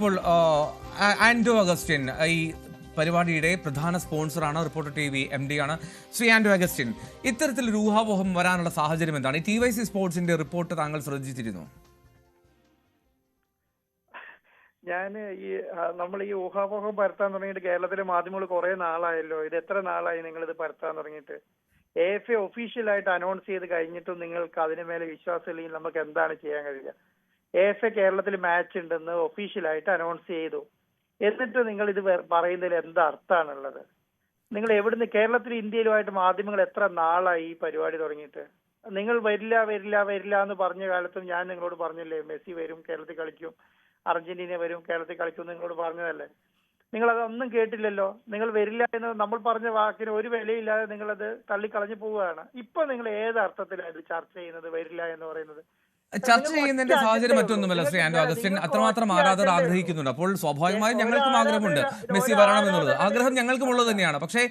ഇപ്പോൾ ആൻഡോ അഗസ്റ്റിൻ ഈ പരിപാടിയുടെ പ്രധാന സ്പോൺസറാണ്, റിപ്പോർട്ടർ TV MD ആണ് ശ്രീ ആൻഡോ അഗസ്റ്റിൻ. ഇത്തരത്തിലൊരു ഊഹാപോഹം വരാനുള്ള സാഹചര്യം എന്താണ്? ഈ TYC സ്പോർട്സിന്റെ റിപ്പോർട്ട് താങ്കൾ ശ്രദ്ധിച്ചിരുന്നു? നമ്മൾ ഈ ഊഹാപോഹം പരത്താൻ തുടങ്ങിയിട്ട് കേരളത്തിലെ മാധ്യമങ്ങൾ കുറെ നാളായല്ലോ. ഇത് എത്ര നാളായി നിങ്ങൾ ഇത് പരത്താൻ തുടങ്ങിയിട്ട്? AFA ഒഫീഷ്യലായിട്ട് അനൗൺസ് ചെയ്ത് കഴിഞ്ഞിട്ടും നിങ്ങൾക്ക് അതിന് മേലെ വിശ്വാസമില്ലെങ്കിൽ നമുക്ക് എന്താണ് ചെയ്യാൻ കഴിയുക? AFA കേരളത്തിൽ മാച്ച് ഉണ്ടെന്ന് ഒഫീഷ്യലായിട്ട് അനൗൺസ് ചെയ്തു. എന്നിട്ട് നിങ്ങൾ ഇത് പറയുന്നതിൽ എന്താ അർത്ഥമാണുള്ളത്? നിങ്ങൾ എവിടുന്ന് കേരളത്തിൽ ഇന്ത്യയിലുമായിട്ട് മാധ്യമങ്ങൾ എത്ര നാളായി ഈ പരിപാടി തുടങ്ങിയിട്ട്? നിങ്ങൾ വരില്ല വരില്ല വരില്ല എന്ന് പറഞ്ഞ കാലത്തും ഞാൻ നിങ്ങളോട് പറഞ്ഞില്ലേ മെസ്സി വരും, കേരളത്തിൽ കളിക്കും, അർജന്റീന വരും, കേരളത്തിൽ കളിക്കും നിങ്ങളോട് പറഞ്ഞതല്ലേ? നിങ്ങൾ അതൊന്നും കേട്ടില്ലല്ലോ. നിങ്ങൾ വരില്ല എന്ന് നമ്മൾ പറഞ്ഞ വാക്കിന് ഒരു വിലയില്ലാതെ നിങ്ങളത് തള്ളിക്കളഞ്ഞു പോവുകയാണ്. ഇപ്പൊ നിങ്ങൾ ഏത് അർത്ഥത്തിലാണ് ഇത് ചർച്ച ചെയ്യുന്നത്? വരില്ല എന്ന് പറയുന്നത് ചർച്ച ചെയ്യുന്നതിന്റെ സാഹചര്യം മറ്റൊന്നുമല്ല ശ്രീ ആൻഡോ അഗസ്റ്റിൻ. അത്രമാത്രം ആരാധകർ ആഗ്രഹിക്കുന്നുണ്ട്. അപ്പോൾ സ്വാഭാവികമായും ഞങ്ങൾക്കും ആഗ്രഹമുണ്ട് മെസ്സി വരണം എന്നുള്ളത്. ആഗ്രഹം ഞങ്ങൾക്കും ഉള്ളത് തന്നെയാണ്. പക്ഷേ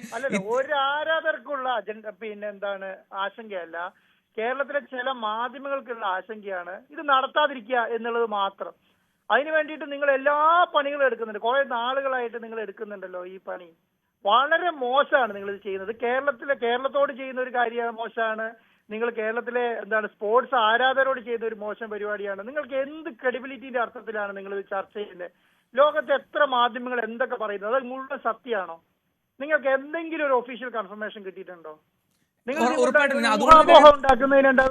ഒരു ആരാധകർക്കുള്ള എന്താണ് ആശങ്കയല്ല, കേരളത്തിലെ ചില മാധ്യമങ്ങൾക്കുള്ള ആശങ്കയാണ് ഇത് നടത്താതിരിക്കുക എന്നുള്ളത് മാത്രം. അതിന് വേണ്ടിയിട്ട് നിങ്ങൾ എല്ലാ പണികളും എടുക്കുന്നുണ്ട്. കുറെ നാളുകളായിട്ട് നിങ്ങൾ എടുക്കുന്നുണ്ടല്ലോ ഈ പണി. വളരെ മോശമാണ് നിങ്ങൾ ഇത് ചെയ്യുന്നത്. കേരളത്തോട് ചെയ്യുന്ന ഒരു കാര്യം മോശമാണ്. നിങ്ങൾ കേരളത്തിലെ സ്പോർട്സ് ആരാധകരോട് ചെയ്ത ഒരു മോശം പരിപാടിയാണ്. നിങ്ങൾക്ക് എന്ത് ക്രെഡിബിലിറ്റിന്റെ അർത്ഥത്തിലാണ് നിങ്ങൾ ഇത് ചർച്ച ചെയ്യുന്നത്? ലോകത്തെ എത്ര മാധ്യമങ്ങൾ എന്തൊക്കെ പറയുന്നത് അത് മുഴുവൻ സത്യമാണോ? നിങ്ങൾക്ക് എന്തെങ്കിലും ഒരു ഒഫീഷ്യൽ കൺഫർമേഷൻ കിട്ടിയിട്ടുണ്ടോ?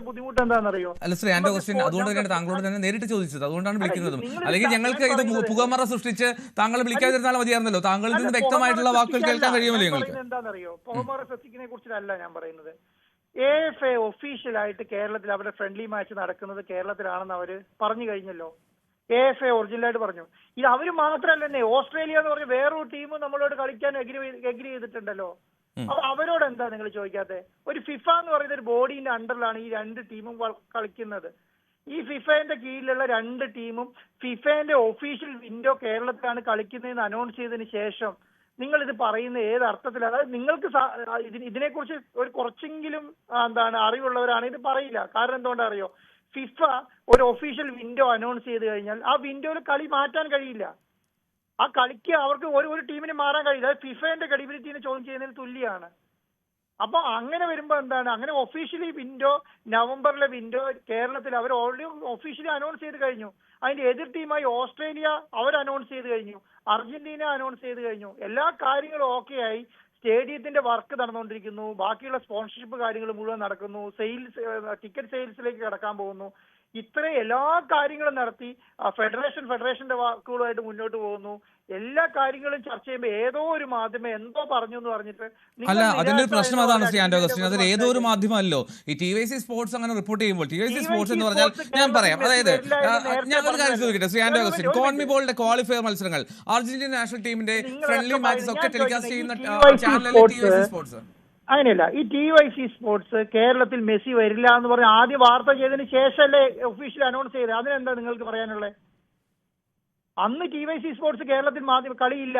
ബുദ്ധിമുട്ട് എന്താണെന്നറിയോ? അല്ല ശ്രീ ആൻഡോ അഗസ്റ്റിൻ, അതുകൊണ്ട് തന്നെയാണ് താങ്കളോട് തന്നെ നേരിട്ട് ചോദിച്ചത്. അതുകൊണ്ടാണ് വിളിക്കുന്നതും. അല്ലെങ്കിൽ ഞങ്ങൾക്ക് ഇത് പുകമറ സൃഷ്ടിച്ച് താങ്കൾ വിളിക്കാതിരുന്നാൽ മതിയായിരുന്നല്ലോ. താങ്കളിൽ നിന്ന് വ്യക്തമായിട്ടുള്ള വാക്കുകൾ കേൾക്കാൻ കഴിയുമല്ലോ ഞങ്ങൾക്ക്. എന്താണെന്നറിയോ, പുകമറ സൃഷ്ടിക്കുന്നതിനെ കുറിച്ചല്ല ഞാൻ പറയുന്നത്. AFA ഒഫീഷ്യലായിട്ട് കേരളത്തിൽ അവരുടെ ഫ്രണ്ട്ലി മാച്ച് നടക്കുന്നത് കേരളത്തിലാണെന്ന് അവര് പറഞ്ഞു കഴിഞ്ഞല്ലോ. AFA ഒറിജിനലായിട്ട് പറഞ്ഞു. ഇത് അവര് മാത്രമല്ല തന്നെ ഓസ്ട്രേലിയ എന്ന് പറഞ്ഞ വേറൊരു ടീം നമ്മളോട് കളിക്കാൻ എഗ്രി ചെയ്തിട്ടുണ്ടല്ലോ. അപ്പൊ അവരോട് എന്താ നിങ്ങൾ ചോദിക്കാത്തെ? ഒരു ഫിഫ എന്ന് പറയുന്ന ഒരു ബോഡീന്റെ അണ്ടറിലാണ് ഈ രണ്ട് ടീമും കളിക്കുന്നത്. ഈ ഫിഫയുടെ കീഴിലുള്ള രണ്ട് ടീമും ഫിഫയുടെ ഒഫീഷ്യൽ വിൻഡോ കേരളത്തിലാണ് കളിക്കുന്നതെന്ന് അനൗൺസ് ചെയ്തതിന് ശേഷം നിങ്ങൾ ഇത് പറയുന്ന ഏത് അർത്ഥത്തിലാണ്? അതായത് നിങ്ങൾക്ക് ഇതിനെക്കുറിച്ച് കുറച്ചെങ്കിലും അറിവുള്ളവരാണ് ഇത് പറയില്ല. കാരണം എന്തുകൊണ്ടാണ് അറിയോ? ഫിഫ ഒരു ഒഫീഷ്യൽ വിൻഡോ അനൗൺസ് ചെയ്ത് കഴിഞ്ഞാൽ ആ വിൻഡോയിൽ കളി മാറ്റാൻ കഴിയില്ല. ആ കളിക്ക് അവർക്ക് ഒരു ടീമിന് മാറാൻ കഴിയില്ല. അത് ഫിഫയുടെ ക്രെഡിബിലിറ്റിനെ ചോദ്യം ചെയ്യുന്നതിന് തുല്യമാണ്. അപ്പൊ അങ്ങനെ വരുമ്പോ അങ്ങനെ ഒഫീഷ്യലി വിൻഡോ നവംബറിലെ വിൻഡോ കേരളത്തിൽ അവർ ഓൾറെഡി ഒഫീഷ്യലി അനൗൺസ് ചെയ്ത് കഴിഞ്ഞു. അതിന്റെ എതിർ ടീമായി ഓസ്ട്രേലിയ അവർ അനൗൺസ് ചെയ്ത് കഴിഞ്ഞു, അർജന്റീന അനൗൺസ് ചെയ്ത് കഴിഞ്ഞു. എല്ലാ കാര്യങ്ങളും ഓക്കെ ആയി. സ്റ്റേഡിയത്തിന്റെ വർക്ക് നടന്നുകൊണ്ടിരിക്കുന്നു, ബാക്കിയുള്ള സ്പോൺസർഷിപ്പ് കാര്യങ്ങൾ മുഴുവൻ നടക്കുന്നു, ടിക്കറ്റ് സെയിൽസിലേക്ക് കടക്കാൻ പോകുന്നു. ഇത്രയും എല്ലാ കാര്യങ്ങളും നടത്തി ഫെഡറേഷന്റെ വാക്കുകളുമായിട്ട് മുന്നോട്ട് പോകുന്നു. എല്ലാ കാര്യങ്ങളും ചർച്ച ചെയ്യുമ്പോൾ ഏതോ ഒരു മാധ്യമം എന്തോ പറഞ്ഞു എന്ന് പറഞ്ഞിട്ട് അല്ല, അതിന്റെ ഒരു പ്രശ്നം അതാണ് ശ്രീ ആൻഡോ അഗസ്റ്റിൻ. അതിൽ ഏതോ ഒരു മാധ്യമമല്ലോ ഈ TYC സ്പോർട്സ് അങ്ങനെ റിപ്പോർട്ട് ചെയ്യുമ്പോൾ. TYC സ്പോർട്സ് എന്ന് പറഞ്ഞാൽ ഞാൻ പറയാം, അതായത് ഞാൻ ഒരു കാര്യം ചോദിക്കട്ടെ ശ്രീ ആൻഡോ അഗസ്റ്റിൻ, കോൺമിബോളിന്റെ ക്വാളിഫയർ മത്സരങ്ങൾ, അർജന്റീന നാഷണൽ ടീമിന്റെ ഫ്രണ്ട്ലി മാച്ചസ് ഒക്കെ ടെലികാസ്റ്റ് ചെയ്യുന്ന ചാനലല്ലേ TYC സ്പോർട്സ്? അങ്ങനെയല്ല. ഈ TYC സ്പോർട്സ് കേരളത്തിൽ മെസ്സി വരില്ല എന്ന് പറഞ്ഞ് ആദ്യം വാർത്ത ചെയ്തതിന് ശേഷമല്ലേ ഒഫീഷ്യൽ അനൗൺസ് ചെയ്തത്? അതിനെന്താ നിങ്ങൾക്ക് പറയാനുള്ളത്? അന്ന് TYC സ്പോർട്സ് കേരളത്തിൽ കളിയില്ല,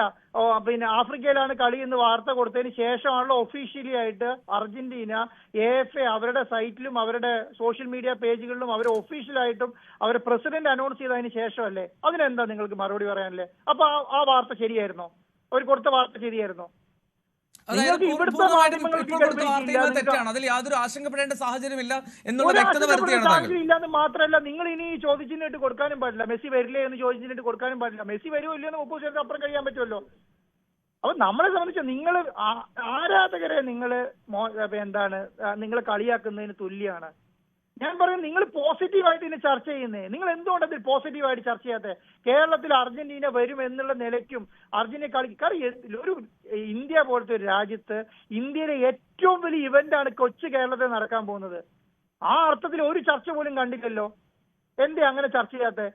ആഫ്രിക്കയിലാണ് കളി എന്ന് വാർത്ത കൊടുത്തതിന് ശേഷമാണല്ലോ ഒഫീഷ്യലി ആയിട്ട് അർജന്റീന AFA അവരുടെ സൈറ്റിലും അവരുടെ സോഷ്യൽ മീഡിയ പേജുകളിലും അവർ ഒഫീഷ്യലായിട്ടും അവരുടെ പ്രസിഡന്റ് അനൗൺസ് ചെയ്തതിന് ശേഷമല്ലേ? അതിനെന്താ നിങ്ങൾക്ക് മറുപടി പറയാനല്ലേ? അപ്പൊ ആ വാർത്ത ശരിയായിരുന്നോ? അവർ കൊടുത്ത വാർത്ത ശരിയായിരുന്നോ? തെറ്റാണ്, അതിൽ യാതൊരു ആശങ്കപ്പെടേണ്ട സാഹചര്യമില്ല എന്നുള്ള വ്യക്തത വരുത്തിയാണ്. ഇല്ലാന്ന് മാത്രമല്ല, നിങ്ങൾ ഇനി ചോദിച്ചിട്ട് കൊടുക്കാനും പാടില്ല. മെസ്സി വരില്ലേ എന്ന് ചോദിച്ചിട്ട് കൊടുക്കാനും പാടില്ല. മെസ്സി വരുമോ ഇല്ലെന്ന് 30 ദിവസത്തിന് അപ്പുറം കഴിയാൻ പറ്റുമല്ലോ. അപ്പൊ നമ്മളെ സംബന്ധിച്ച് നിങ്ങൾ ആരാധകരെ നിങ്ങൾ കളിയാക്കുന്നതിന് തുല്യമാണ്. ഞാൻ പറയുന്നത് നിങ്ങൾ പോസിറ്റീവായിട്ട് ഇതിനെ ചർച്ച ചെയ്യുന്നേ. നിങ്ങൾ എന്തുകൊണ്ട് അതിൽ പോസിറ്റീവായിട്ട് ചർച്ച ചെയ്യാത്തത്? കേരളത്തിൽ അർജന്റീന വരും എന്നുള്ള നിലയ്ക്കും ഒരു ഇന്ത്യ പോലത്തെ ഒരു രാജ്യത്ത് ഇന്ത്യയിലെ ഏറ്റവും വലിയ ഇവന്റാണ് കൊച്ചു കേരളത്തിൽ നടക്കാൻ പോകുന്നത്. ആ അർത്ഥത്തിൽ ഒരു ചർച്ച പോലും കണ്ടില്ലല്ലോ. എന്തേ അങ്ങനെ ചർച്ച ചെയ്യാത്തത്?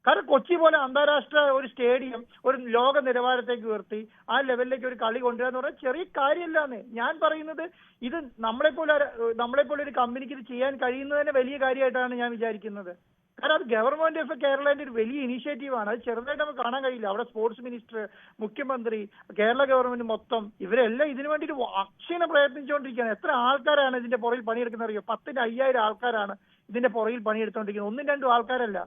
കാരണം കൊച്ചി പോലെ അന്താരാഷ്ട്ര ഒരു സ്റ്റേഡിയം ഒരു ലോക നിലവാരത്തേക്ക് ഉയർത്തി ആ ലെവലിലേക്ക് ഒരു കളി കൊണ്ടുവരാന്ന് പറഞ്ഞാൽ ചെറിയ കാര്യമല്ലാന്ന് ഞാൻ പറയുന്നത്. ഇത് നമ്മളെപ്പോലെ ഒരു കമ്പനിക്ക് ഇത് ചെയ്യാൻ കഴിയുന്നതിന് വലിയ കാര്യമായിട്ടാണ് ഞാൻ വിചാരിക്കുന്നത്. കാരണം അത് ഗവൺമെന്റ് ഓഫ് കേരളത്തിന്റെ ഒരു വലിയ ഇനീഷ്യേറ്റീവാണ്. അത് ചെറുതായിട്ട് നമുക്ക് കാണാൻ കഴിയില്ല. അവിടെ സ്പോർട്സ് മിനിസ്റ്റർ, മുഖ്യമന്ത്രി, കേരള ഗവൺമെന്റ് മൊത്തം ഇവരെല്ലാം ഇതിനു വേണ്ടി അക്ഷീണം പ്രയത്നിച്ചുകൊണ്ടിരിക്കുകയാണ്. എത്ര ആൾക്കാരാണ് ഇതിന്റെ പുറകിൽ പണിയെടുക്കുന്നത് അറിയോ? 10,000 ആൾക്കാരാണ് ഇതിന്റെ പുറകിൽ പണിയെടുത്തുകൊണ്ടിരിക്കുന്നത്. 1-2 ആൾക്കാരല്ല.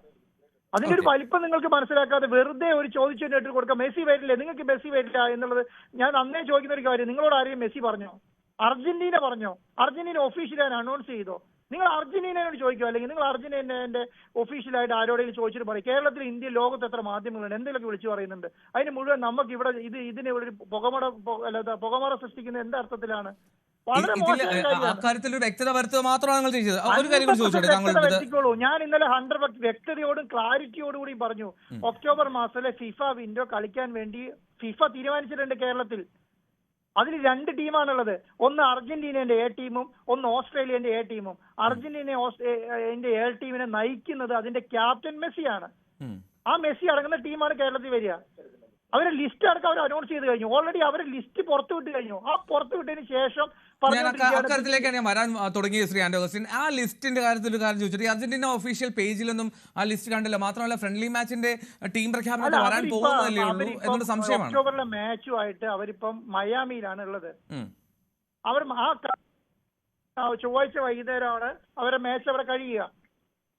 അതിന്റെ ഒരു വലിപ്പം നിങ്ങൾക്ക് മനസ്സിലാക്കാതെ വെറുതെ ഒരു ചോദിച്ചു കേട്ട് കൊടുക്കാം. മെസ്സി വരില്ലേ, നിങ്ങൾക്ക് മെസ്സി വരില്ല എന്നുള്ളത് ഞാൻ അന്നേ ചോദിക്കുന്ന ഒരു കാര്യം. നിങ്ങളോട് ആരെയും മെസ്സി പറഞ്ഞോ? അർജന്റീന പറഞ്ഞോ? അർജന്റീന ഒഫീഷ്യലായി അനൗൺസ് ചെയ്തോ? നിങ്ങൾ അർജന്റീനയോട് ചോദിക്കുക, അല്ലെങ്കിൽ നിങ്ങൾ അർജന്റീനന്റെ ഒഫീഷ്യലായിട്ട് ആരോടെങ്കിലും ചോദിച്ചിട്ട് പറയും. കേരളത്തിൽ, ഇന്ത്യ, ലോകത്ത് എത്ര മാധ്യമങ്ങളുണ്ട്, എന്തെങ്കിലുമൊക്കെ വിളിച്ചു പറയുന്നുണ്ട്. അതിന് മുഴുവൻ നമുക്ക് ഇവിടെ ഇതിനെ ഒരു പുകമറ സൃഷ്ടിക്കുന്ന എന്ത് അർത്ഥത്തിലാണ്? വളരെ അക്കാര്യത്തിൽ ഒരു വ്യക്തത വരുത്തുക മാത്രമാണ് നിങ്ങൾ ചെയ്തത്. ഒരു കാര്യം കൂടി ചോദിച്ചോട്ടെ. ഞാൻ ഇന്നലെ 100% വ്യക്തതയോടും ക്ലാരിറ്റിയോടും കൂടി പറഞ്ഞു. ഒക്ടോബർ മാസത്തിലെ ഫിഫ വിൻഡോ കളിക്കാൻ വേണ്ടി ഫിഫ തീരുമാനിച്ചിട്ടുണ്ട് കേരളത്തിൽ. അതിൽ 2 ടീമാണുള്ളത്. ഒന്ന് അർജന്റീനന്റെ എ ടീമും ഒന്ന് ഓസ്ട്രേലിയന്റെ എ ടീമും. അർജന്റീന എ ടീമിനെ നയിക്കുന്നത് അതിന്റെ ക്യാപ്റ്റൻ മെസ്സിയാണ്. ആ മെസ്സി അടങ്ങുന്ന ടീമാണ് കേരളത്തിൽ വരിക. അവരെ ലിസ്റ്റ് അടക്കം അവർ അനൗൺസ് ചെയ്ത് കഴിഞ്ഞു. ഓൾറെഡി അവരെ ലിസ്റ്റ് പുറത്തുവിട്ട് കഴിഞ്ഞു. ആ പുറത്തുവിട്ടതിന് ശേഷം അക്കാര്യത്തിലേക്കാണ് ഞാൻ വരാൻ തുടങ്ങിയത്. ശ്രീ ആന്റോ അഗസ്റ്റിൻ, ആ ലിസ്റ്റിന്റെ കാര്യത്തിൽ ഒരു കാര്യം ചോദിച്ചിട്ട് അർജന്റീന ഒഫീഷ്യൽ പേജിലൊന്നും ആ ലിസ്റ്റ് കണ്ടില്ല. മാത്രമല്ല ഫ്രണ്ട്ലി മാച്ചിന്റെ ടീം പ്രഖ്യാപനം വരാൻ പോകുന്നതല്ലേ ഉള്ളൂ എന്നൊരു സംശയമാണ്. ഒക്ടോബറിലെ മാച്ചുമായിട്ട് അവരിപ്പം മയാമിയിലാണ് ഉള്ളത്. അവർ ചൊവ്വാഴ്ച വൈകുന്നേരമാണ് അവരുടെ മാച്ച് അവിടെ കഴിയുക.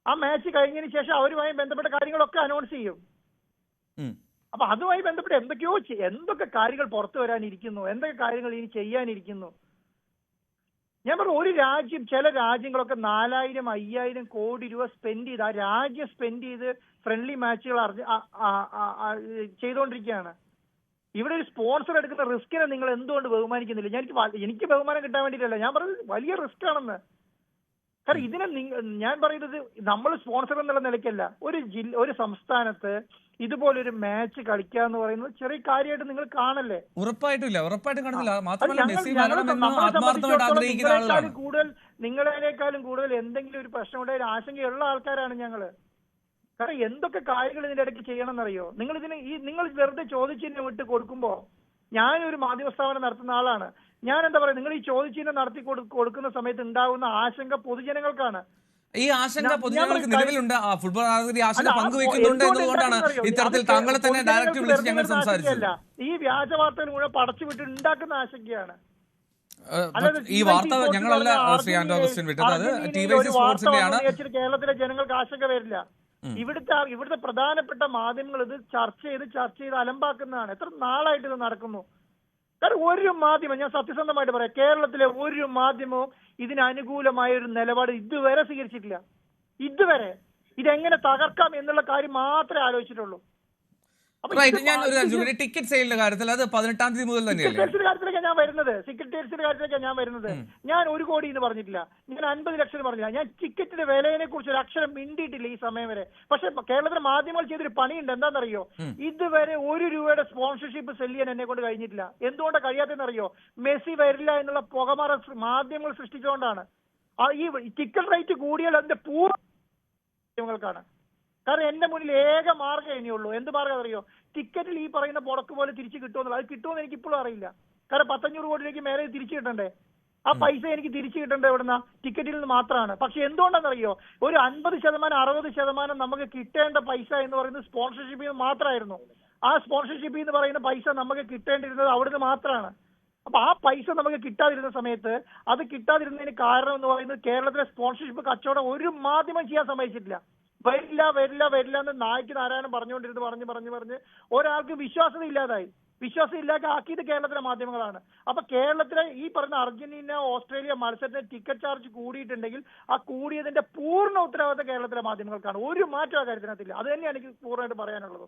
ആ മാച്ച് കഴിഞ്ഞതിന് ശേഷം അവരുമായി ബന്ധപ്പെട്ട കാര്യങ്ങളൊക്കെ അനൗൺസ് ചെയ്യും. അപ്പൊ അതുമായി ബന്ധപ്പെട്ട് എന്തൊക്കെ കാര്യങ്ങൾ പുറത്തു വരാനിരിക്കുന്നു, എന്തൊക്കെ കാര്യങ്ങൾ ഇനി ചെയ്യാനിരിക്കുന്നു. ഞാൻ പറഞ്ഞു, ഒരു രാജ്യം, ചില രാജ്യങ്ങളൊക്കെ 4000-5000 കോടി രൂപ സ്പെൻഡ് ചെയ്ത്, ആ രാജ്യം സ്പെൻഡ് ചെയ്ത് ഫ്രണ്ട്ലി മാച്ചുകൾ ചെയ്തുകൊണ്ടിരിക്കുകയാണ്. ഇവിടെ ഒരു സ്പോൺസർ എടുക്കുന്ന റിസ്കിനെ നിങ്ങൾ എന്തുകൊണ്ട് ബഹുമാനിക്കുന്നില്ല? എനിക്ക് ബഹുമാനം കിട്ടാൻ വേണ്ടിയിട്ടല്ല ഞാൻ പറഞ്ഞത്, വലിയ റിസ്ക് ആണെന്ന്. കാരണം ഇതിനെ ഞാൻ പറയുന്നത് നമ്മൾ സ്പോൺസർ എന്നുള്ള നിലയ്ക്കല്ല. ഒരു സംസ്ഥാനത്ത് ഇതുപോലൊരു മാച്ച് കളിക്കുക എന്ന് പറയുന്നത് ചെറിയ കാര്യമായിട്ട് നിങ്ങൾ കാണല്ലേ? ഉറപ്പായിട്ടും കാണുന്നില്ല. മാത്രമല്ല നിങ്ങളെക്കാളും കൂടുതൽ എന്തെങ്കിലും ഒരു പ്രശ്നം ഉണ്ടായ ആശങ്കയുള്ള ആൾക്കാരാണ് ഞങ്ങള്. കാരണം എന്തൊക്കെ കാര്യങ്ങൾ ഇതിന്റെ ഇടയ്ക്ക് ചെയ്യണം എന്നറിയോ? നിങ്ങൾ വെറുതെ ചോദിച്ചിനെ വിട്ട് കൊടുക്കുമ്പോ, ഞാനൊരു മാധ്യമ നടത്തുന്ന ആളാണ്. ഞാൻ എന്താ പറയാ, നിങ്ങൾ ഈ ചോദിച്ചിനെ നടത്തി കൊടുക്കുന്ന സമയത്ത് ഉണ്ടാകുന്ന ആശങ്ക പൊതുജനങ്ങൾക്കാണ്. ഈ ആശങ്ക പൊതുജനങ്ങൾക്ക് നിലവിലുണ്ട്. ഫുട്ബോൾ ആശങ്ക പങ്കുവെക്കുന്നുണ്ട് എന്നതുകൊണ്ടാണ് ഇത്തരത്തിൽ താങ്കളെ തന്നെ ഡയറക്റ്റ് വിളിച്ച് ഞങ്ങൾ സംസാരിച്ചത്. ഈ വ്യാജ വാർത്തകൾ മുഴുവൻ പടച്ചുവിട്ട് ഉണ്ടാക്കുന്ന ആശങ്കയാണ്. ഈ വാർത്ത ഞങ്ങളല്ല ശ്രീ ആന്റോ അഗസ്റ്റിൻ വിട്ടത്, അത് TVC സ്പോർട്സിന്റെയാണ്. കേരളത്തിലെ ജനങ്ങൾക്ക് ആശങ്ക വരില്ല. ഇവിടുത്തെ പ്രധാനപ്പെട്ട മാധ്യമങ്ങൾ ഇത് ചർച്ച ചെയ്ത് അലമ്പാക്കുന്നതാണ്. എത്ര നാളായിട്ട് ഇത് നടക്കുന്നു? കാരണം ഒരു മാധ്യമം, ഞാൻ സത്യസന്ധമായിട്ട് പറയാം, കേരളത്തിലെ ഒരു മാധ്യമവും ഇതിന് അനുകൂലമായ ഒരു നിലപാട് ഇതുവരെ സ്വീകരിച്ചിട്ടില്ല. ഇതുവരെ ഇതെങ്ങനെ തകർക്കാം എന്നുള്ള കാര്യം മാത്രമേ ആലോചിച്ചിട്ടുള്ളൂ. ഞാൻ ഒരു ടിക്കറ്റ് സെയിലിന്റെ കാര്യത്തിൽ അത് 18-ാം തീയതി മുതൽ തന്നെയാണ്. കാര്യത്തിലേക്കാണ് ഞാൻ വരുന്നത്. ഞാൻ 1 കോടി എന്ന് പറഞ്ഞിട്ടില്ല, ഞാൻ 50 ലക്ഷം പറഞ്ഞില്ല, ഞാൻ ടിക്കറ്റിന്റെ വിലയെ കുറിച്ച് ഒരു അക്ഷരം മിണ്ടിയിട്ടില്ല ഈ സമയം വരെ. പക്ഷെ കേരളത്തിലെ മാധ്യമങ്ങൾ ചെയ്തൊരു പണിയുണ്ട്. എന്താണെന്നറിയോ? ഇതുവരെ 1 രൂപയുടെ സ്പോൺസർഷിപ്പ് സെല്ല് ചെയ്യാൻ എന്നെ കൊണ്ട് കഴിഞ്ഞിട്ടില്ല. എന്തുകൊണ്ടാണ് കഴിയാത്തതെന്നറിയോ? മെസ്സി വരില്ല എന്നുള്ള പുകമറ മാധ്യമങ്ങൾ സൃഷ്ടിച്ചുകൊണ്ടാണ്. ഈ ടിക്കറ്റ് റേറ്റ് കൂടിയാൽ അതിന്റെ പൂർണ്ണങ്ങൾക്കാണ്. കാരണം എന്റെ മുന്നിൽ ഏക മാർഗ്ഗം ഇനിയുള്ളൂ. എന്ത് മാർഗ്ഗം അറിയോ? ടിക്കറ്റിൽ ഈ പറയുന്ന മുടക്ക് പോലെ തിരിച്ചു കിട്ടുമെന്നുള്ളത്. അത് കിട്ടുമെന്ന് എനിക്ക് ഇപ്പോഴും അറിയില്ല. കാരണം 500 കോടിയിലേക്ക് മേലെ തിരിച്ചു കിട്ടണ്ടേ? ആ പൈസ എനിക്ക് തിരിച്ചു കിട്ടേണ്ടത് എവിടുന്ന? ടിക്കറ്റിൽ നിന്ന് മാത്രമാണ്. പക്ഷെ എന്തുകൊണ്ടാണെന്നറിയോ? ഒരു 50%-60% നമുക്ക് കിട്ടേണ്ട പൈസ എന്ന് പറയുന്നത് സ്പോൺസർഷിപ്പിൽ നിന്ന് മാത്രമായിരുന്നു. ആ സ്പോൺസർഷിപ്പിൽ എന്ന് പറയുന്ന പൈസ നമുക്ക് കിട്ടേണ്ടിരുന്നത് അവിടുന്ന് മാത്രമാണ്. അപ്പൊ ആ പൈസ നമുക്ക് കിട്ടാതിരുന്ന സമയത്ത്, അത് കിട്ടാതിരുന്നതിന് കാരണം എന്ന് പറയുന്നത് കേരളത്തിലെ സ്പോൺസർഷിപ്പ് കച്ചവടം ഒരു മാധ്യമം ചെയ്യാൻ സമ്മതിച്ചിട്ടില്ല. വരില്ല എന്ന് നായ്ക്ക് നാരായണൻ പറഞ്ഞ് ഒരാൾക്ക് വിശ്വാസം ഇല്ലാതെ ആക്കിയത് കേരളത്തിലെ മാധ്യമങ്ങളാണ്. അപ്പൊ കേരളത്തിലെ ഈ പറഞ്ഞ അർജന്റീന ഓസ്ട്രേലിയ മത്സരത്തിന് ടിക്കറ്റ് ചാർജ് കൂടിയിട്ടുണ്ടെങ്കിൽ ആ കൂടിയതിന്റെ പൂർണ്ണ ഉത്തരവാദിത്തം കേരളത്തിലെ മാധ്യമങ്ങൾക്കാണ്. ഒരു മാറ്റം ആ കാര്യത്തിനകത്തില്ല. അത് തന്നെയാണ് എനിക്ക് പൂർണ്ണമായിട്ട് പറയാനുള്ളത്.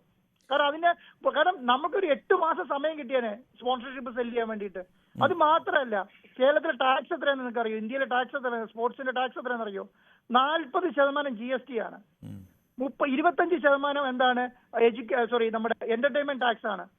കാരണം നമുക്കൊരു 8 മാസം സമയം കിട്ടിയേനെ സ്പോൺസർഷിപ്പ് സെല് ചെയ്യാൻ വേണ്ടിയിട്ട്. അത് മാത്രമല്ല, കേരളത്തിലെ ടാക്സ് എത്രയാണെന്ന് നിങ്ങൾക്കറിയോ? ഇന്ത്യയിലെ ടാക്സ് എത്രയാണ്? സ്പോർട്സിന്റെ ടാക്സ് എത്രയാണെന്ന് അറിയോ? 40% GST ആണ്. 25% എന്താണ്? നമ്മുടെ എന്റർടൈൻമെന്റ് ടാക്സ് ആണ്.